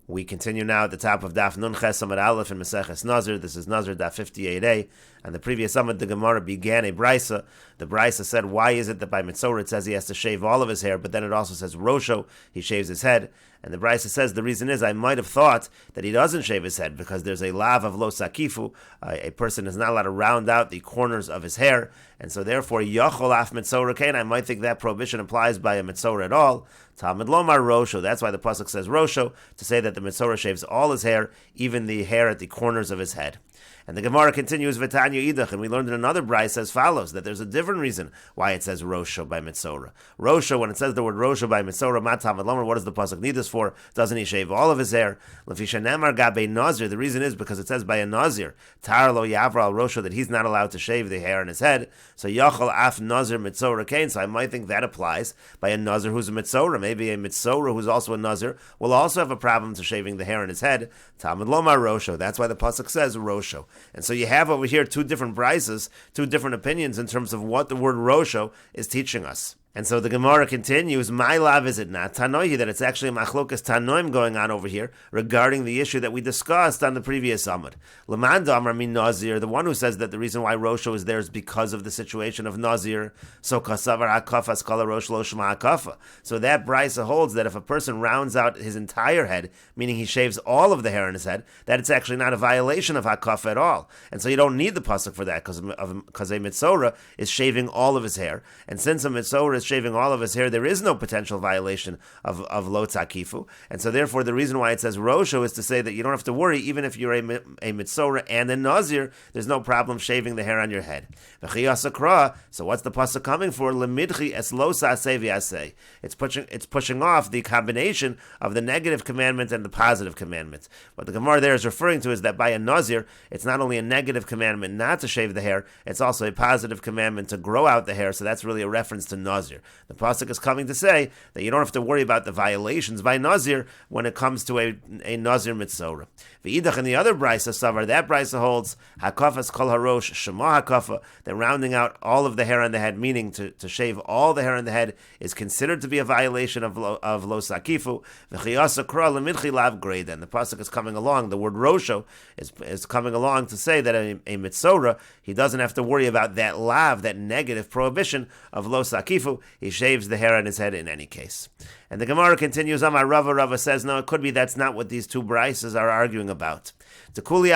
We continue now at the top of Daf Nun Ches Amud Aleph in Meseches Nazir. This is Nazir Daf 58a. And the previous Amud, the Gemara began a brisa. The brisa said, why is it that by Mitzorah it says he has to shave all of his hair, but then it also says Rosho, he shaves his head. And the brisa says the reason is I might have thought that he doesn't shave his head because there's a lav of lo sakifu. A person is not allowed to round out the corners of his hair, and so therefore yachol af mitzorah kain. I might think that prohibition applies by a mitzorah at all. Talmud lomar rosho. That's why the pasuk says rosho, to say that the mitzorah shaves all his hair, even the hair at the corners of his head. And the Gemara continues v'tanya idach, and we learned in another brayse as follows, that there's a different reason why it says rosho by mitzorah. Rosho, when it says the word rosho by mitzorah, mat Talmud lomar, what does the pasuk need this for? Doesn't he shave all of his hair? Lefisha nemar gabe nazir. The reason is because it says by a nazir, tar lo yavra al rosho, that he's not allowed to shave the hair in his head. So yachol af nazir mitzorah kain. So I might think that applies by a nazir who's a mitzorah. Maybe a mitzorah who's also a nazir will also have a problem to shaving the hair in his head. Talmud lomar rosho. That's why the pasuk says rosho. And so you have over here two different brises, two different opinions in terms of what the word rosho is teaching us. And so the Gemara continues, my lav is it not Tanoihi, that it's actually a machlokas Tanoim going on over here regarding the issue that we discussed on the previous Amud. Lamanda Amar min Nazir, the one who says that the reason why Rosho is there is because of the situation of Nazir. So kasavar hakafa skala rosh lo shema hakafa. So that brisa holds that if a person rounds out his entire head, meaning he shaves all of the hair in his head, that it's actually not a violation of hakafa at all. And so you don't need the pasuk for that because a mitzorah is shaving all of his hair. And since a mitzorah is shaving all of his hair, there is no potential violation of lo tzakifu, and so therefore the reason why it says rosho is to say that you don't have to worry, even if you're a mitzorah and a nazir, there's no problem shaving the hair on your head. So what's the pasuk coming for? Lemidchi es lo saseh v'aseh. It's pushing off the combination of the negative commandment and the positive commandment. What the Gemara there is referring to is that by a nazir, it's not only a negative commandment not to shave the hair, it's also a positive commandment to grow out the hair. So that's really a reference to nazir. The pasuk is coming to say that you don't have to worry about the violations by nazir when it comes to a nazir mitzorah. V'idach, in the other brisa savar, that brisa holds hakafas kol harosh shema hakafa, that rounding out all of the hair on the head, meaning to shave all the hair on the head, is considered to be a violation of lo sakifu. V'chiyasa kra lemidchi lav greda, and the pasuk is coming along. The word rosho is coming along to say that a mitzorah, he doesn't have to worry about that lav, that negative prohibition of lo sakifu. He shaves the hair on his head in any case. And the Gemara continues on. Rava says, no, it could be that's not what these two brises are arguing about. It could be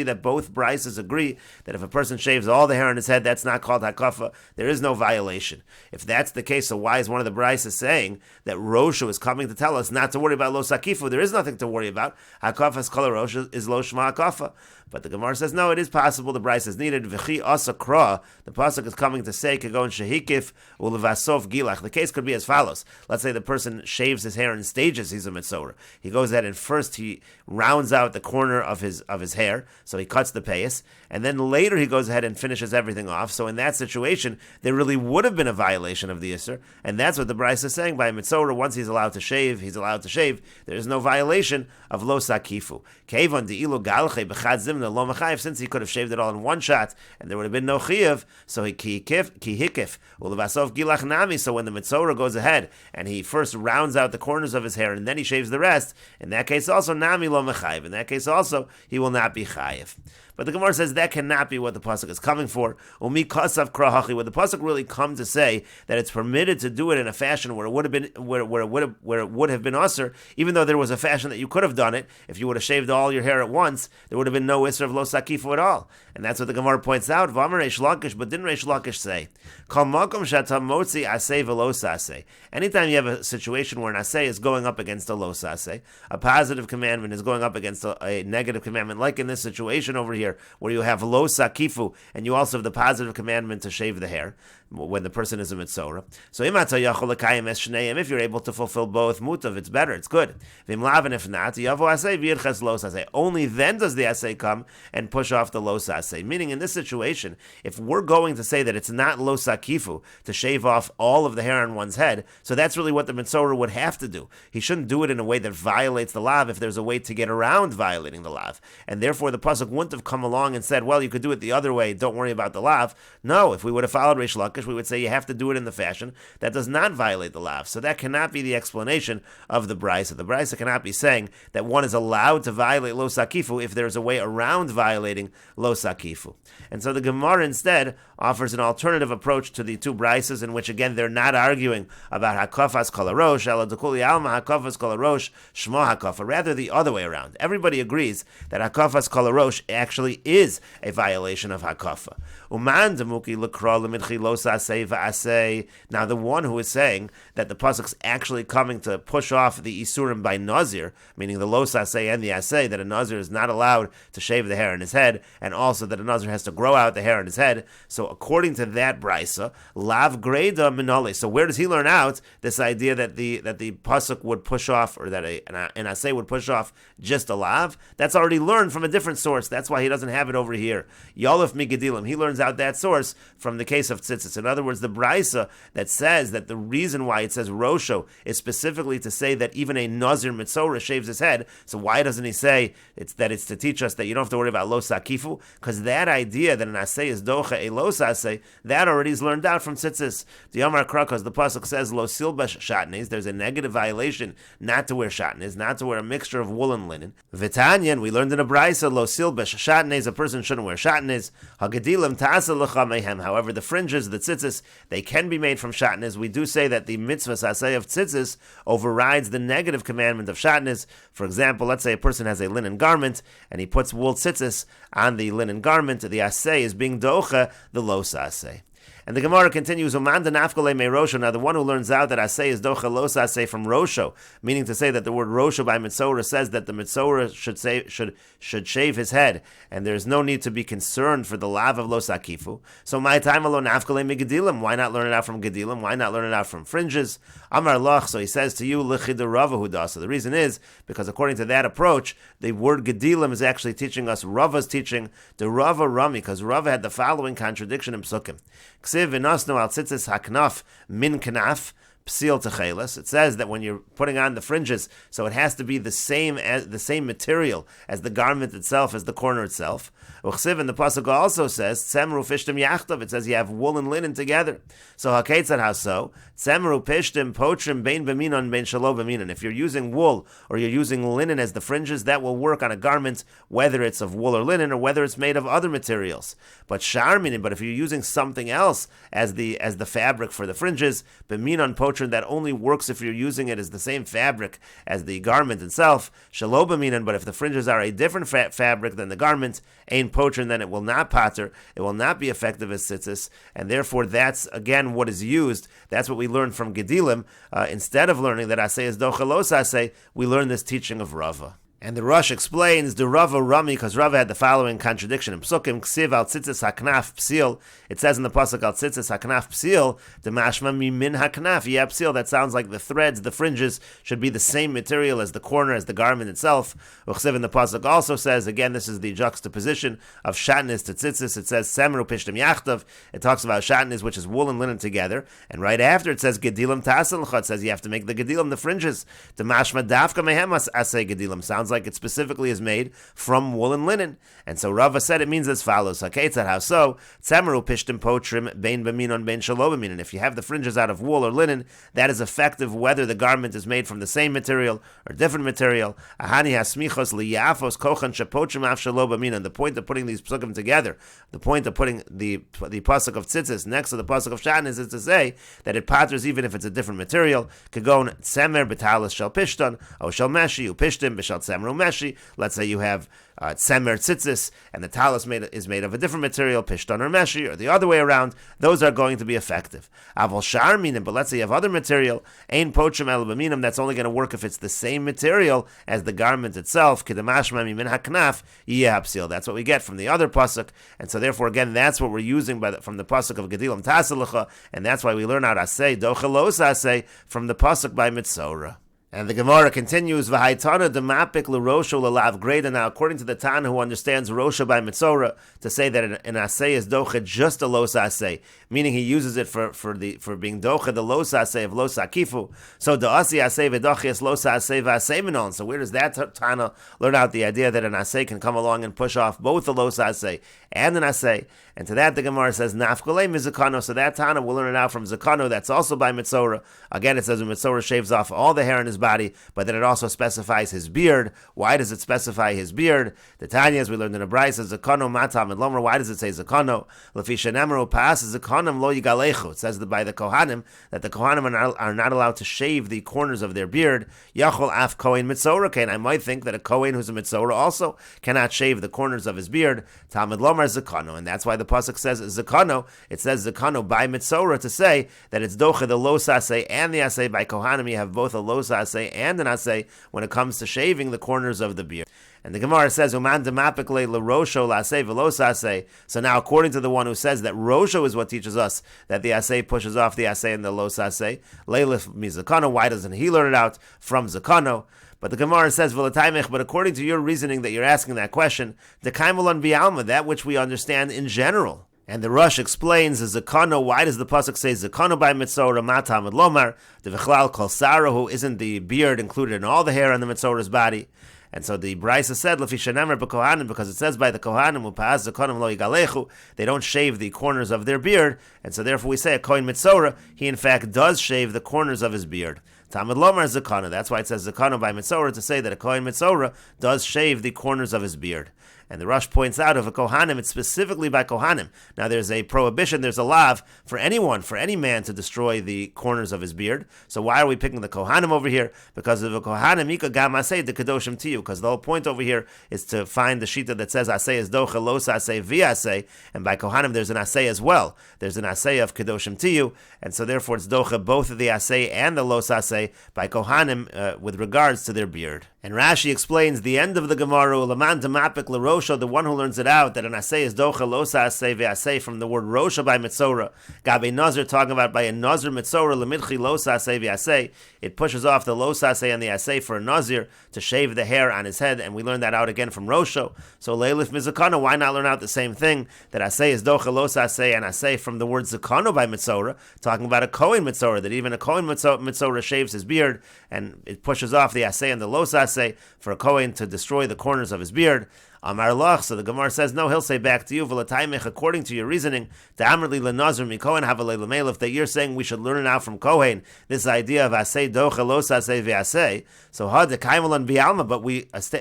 that both brises agree that if a person shaves all the hair on his head, that's not called hakafa. There is no violation. If that's the case, so why is one of the brises saying that Roshu is coming to tell us not to worry about lo sakifu? There is nothing to worry about. Hakafas kol Roshu is lo shma hakafa. But the Gemara says, no, it is possible the bris is needed. V'chi asa kra, the pasuk is coming to say, kagon shehikif ulevasof gilach. The case could be as follows. Let's say the person shaves his hair in stages, he's a mitzorah. He goes ahead and first he rounds out the corner of his hair, so he cuts the payas, and then later he goes ahead and finishes everything off. So in that situation, there really would have been a violation of the Isser, and that's what the Bryce is saying. By a mitzorah, once he's allowed to shave, he's allowed to shave. There is no violation of lo sakifu. Kevon de'ilu galche b'chad zimna lo mechayev, since he could have shaved it all in one shot, and there would have been no chiyuv, so he ki hikif ulevasof gilach nami. So when the mitzorah goes ahead and he first rounds out the corners of his hair and then he shaves the rest, in that case also nami lo mechayev. In that case also he will not be chayev. But the Gemara says that cannot be what the pasuk is coming for. Umi kasav krahachi, where the pasuk really come to say that it's permitted to do it in a fashion where it would have been where it would have been usher, even though there was a fashion that you could have done it. If you would have shaved all your hair at once, there would have been no isser of lo sakifu at all. And that's what the Gemara points out. V'amar Reish Lakish, but didn't Reish Lakish say, Kol makom shata motzi aseh v'lo saseh? Anytime you have a situation where an aseh is going up against a lo saseh, a positive commandment is going up against a negative commandment, like in this situation over here, where you have lo sakifu, and you also have the positive commandment to shave the hair when the person is a mitzorah. So if you're able to fulfill both mutav, it's better, it's good. If not, only then does the asay come and push off the lo saseh. Meaning in this situation, if we're going to say that it's not lo sakifu to shave off all of the hair on one's head, so that's really what the mitzorah would have to do. He shouldn't do it in a way that violates the lav if there's a way to get around violating the lav. And therefore the pasuk wouldn't have come along and said, well, you could do it the other way, don't worry about the lav. No, if we would have followed Reish Lakish, we would say you have to do it in the fashion that does not violate the lav. So that cannot be the explanation of the brisa. The brisa cannot be saying that one is allowed to violate lo sakifu if there's a way around violating lo sakifu. And so the Gemara instead offers an alternative approach to the two brisas, in which again they're not arguing about hakafas kol harosh, ela dekuli alma hakafas kol harosh shmo hakafa. Rather the other way around. Everybody agrees that hakafas kol harosh actually is a violation of hakafa. Uman demuki lekra lemidchi lo sasei va'asei. Now the one who is saying that the pasuk's actually coming to push off the isurim by Nazir, meaning the lo sasei and the asei, that a Nazir is not allowed to shave the hair in his head, and also that a Nazir has to grow out the hair in his head. So according to that brisa, lav greda minole. So where does he learn out this idea that the pasuk would push off, or that an asay would push off just a lav? That's already learned from a different source. That's why he doesn't have it over here. Yolef migadilim. He learns out that source from the case of tzitzis. In other words, the brisa that says that the reason why it says rosho is specifically to say that even a nazir mitzorah shaves his head. So why doesn't he say it's to teach us that you don't have to worry about lo sakifu? Because that idea that an asay is docha a lo sasay, that already is learned out from tzitzis. The Yomar Krakos, the pasuk says lo silbash shatnez. There's a negative violation not to wear shatnez, not to wear a mixture of wool and linen. V'tanyan, we learned in a brisa lo silbash shatnez, a person shouldn't wear shatnez. Hagadilim ta'asa lecha mehem. However, the fringes, the tzitzis, they can be made from shatnez. We do say that the mitzvah asay of tzitzis overrides the negative commandment of shatnez. For example, let's say a person has a linen garment and he puts wool tzitzis on the linen garment. The asay is being docha the lo sasay. And the Gemara continues, Umanda nafkole me rosho. Now the one who learns out that asay is docha lo sasay from rosho, meaning to say that the word rosho by mitzorah says that the mitzorah should shave his head, and there's no need to be concerned for the lav of lo sakifu. So my time alone nafkole me gedilim. Why not learn it out from gedilim? Why not learn it out from fringes? Amar lach. So he says to you, lichid rava huda. So the reason is because according to that approach, the word gedilim is actually teaching us Rava's teaching, the Rava Rami, because Rava had the following contradiction in Psukim. Ksiv v'nosnu al tzitzis haknaf min knaf psil techeles. It says that when you're putting on the fringes, so it has to be the same material as the garment itself, as the corner itself. Uchsiv, and the pasuk also says tzemru fishtim yachtav. It says you have wool and linen together. So haketzad how so? Tzemru pishtim potrim bein b'minon bein shalo b'minon. If you're using wool or you're using linen as the fringes, that will work on a garment, whether it's of wool or linen or whether it's made of other materials. But shar minin, but if you're using something else as the fabric for the fringes, b'minon potrim, that only works if you're using it as the same fabric as the garment itself. Shalo b'minon, but if the fringes are a different fabric than the garment, ein potrin, then it will not pater, it will not be effective as tzitzis, and therefore that's again what is used. That's what we learned from Gedilim. Instead of learning that asay is docha lo sasay, we learn this teaching of Rava. And the Rosh explains the Rava Rami, because Rava had the following contradiction in Psukim: Ksiv al tzitzis haknaf psil. It says in the pasuk al tzitzis haknaf psil, the mashma mimin haknaf yeah psil. That sounds like the threads, the fringes, should be the same material as the corner, as the garment itself. Uchsiv in the pasuk also says, again, this is the juxtaposition of shatnez to tzitzis. It says semru pishtim yachtav. It talks about shatnez, which is wool and linen together, and right after it says gedilim tasel. It says you have to make the gedilim, the fringes. The mashma dafka mehem asay gedilim. Sounds like it specifically is made from wool and linen. And so Rava said it means as follows. Haketzad, how so? Tzemru pishtim potrim bein b'minon bein shalo b'minon. If you have the fringes out of wool or linen, that is effective whether the garment is made from the same material or different material. Ahani hasmichos liyafos kochan shepotrim af shalo b'minon. The point of putting these psukim together, the point of putting the pasuk of tzitzis next to the pasuk of shatnez is to say that it patters even if it's a different material. Kagon tzemer b'talis shel pishton o shel meshi upishtim b'shel tzemer meshi. Let's say you have tzemer tzitzis and the talis is made of a different material, pishton or meshi, or the other way around. Those are going to be effective. Avol shar minim, but let's say you have other material, ein potrim el b'minim, that's only going to work if it's the same material as the garment itself. Kedamashma mimin haknaf yihapsil. That's what we get from the other pasuk, and so therefore again that's what we're using from the pasuk of Gedilim Taselecha, and that's why we learn out asay docha lo sasay from the pasuk by Mitzorah. And the Gemara continues, V'haitana demapik l'rosho l'lav greda. Now, according to the Tana who understands rosha by mitzora, to say that an asay is docha just a los asay, meaning he uses it for being docha the los asay of los akifu. So the asi asay v'dochias los asay v'asay minon. So where does that Tana learn out the idea that an asay can come along and push off both the los asay and an asay? And to that the Gemara says nafkolei mizakano. So that Tana will learn it out from zakano. That's also by mitzora. Again, it says when mitzora shaves off all the hair in his body, but then it also specifies his beard. Why does it specify his beard? The Tanya, as we learned in a brayso, zakano matam and lomer. Why does it say zakano? Lefisha nemru paas zakanim lo yigalechu. It says that by the kohanim that the kohanim are not allowed to shave the corners of their beard. Yachol af kohen mitzora kain. I might think that a kohen who's a mitzora also cannot shave the corners of his beard. Talmud lomer zakano, and that's why the pasuk says zakano. It says zakano by mitzora to say that it's docha the los asay and the asay by kohanim. You have both a los asay and an asay when it comes to shaving the corners of the beard. And the Gemara says, Uman demapikle l'rosho l'asay v'los asay. So now, according to the one who says that rosho is what teaches us that the asay pushes off the asay and the los asay, leilif mizakano, why doesn't he learn it out from zakano? But the Gemara says, but according to your reasoning that you're asking that question, the kaimulan bialma, that which we understand in general. And the Rush explains the zakano. Why does the pasuk say zakano by mitzora matam and lomar? The v'chlal kol sara, who isn't the beard included in all the hair on the mitzora's body? And so the brayso said lefisha nemer b'kohanim, because it says by the kohanim upaaz zakanim lo yigalechu, they don't shave the corners of their beard, and so therefore we say a kohen mitzora, he in fact does shave the corners of his beard. Talmud lomar zakana. That's why it says zakana by mitzora, to say that a kohen mitzora does shave the corners of his beard. And the Rush points out of a kohanim, it's specifically by kohanim. Now there's a prohibition, there's a lav for anyone, for any man to destroy the corners of his beard. So why are we picking the kohanim over here? Because of a kohanim, ika gam asay de kadoshim tiyu. Because the whole point over here is to find the shita that says asay is docha los asay vi asay, and by kohanim there's an asay as well. There's an asay of kadoshim tiyu, and so therefore it's docha both of the asay and the los asay by kohanim with regards to their beard. And Rashi explains the end of the Gemara, Ulaman demapik l'rosha, the one who learns it out, that an asay is docha losa asay ve'asay, from the word rosha by mitzora. Gabe Nazir, talking about by a Nazir mitzora, lemidchi losa asay ve'asay, it pushes off the losa asay and the asay for a Nazir to shave the hair on his head, and we learn that out again from rosho. So leilif mizakano, why not learn out the same thing, that asay is docha losa asay and asay from the word zakano by mitzora, talking about a kohen mitzora, that even a kohen mitzora shaves his beard, and it pushes off the asay and the losa asay for a kohen to destroy the corners of his beard. Amar Lach, so the Gemara says, no, he'll say back to you, according to your reasoning, that you're saying we should learn it out from Kohen, this idea of asay docha los asay ve'asay. So but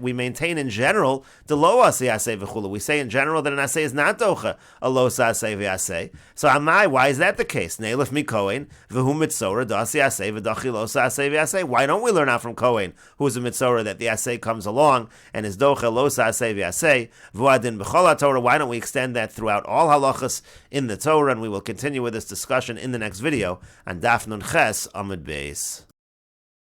we maintain in general the lo asay asay v'chula. We say in general that an asay is not docha a los asay ve'asay. So amai, why is that the case? Neilif mi Kohen v'hu mitzora dasi asay v'dachi los asay ve'asay. Why don't we learn out from Kohen, who is a mitzora, that the asay comes along and is docha los asay ve'asay? Vuadin b'chol Torah. Why don't we extend that throughout all halachas in the Torah? And we will continue with this discussion in the next video on Daf Nun Ches Amud Beis.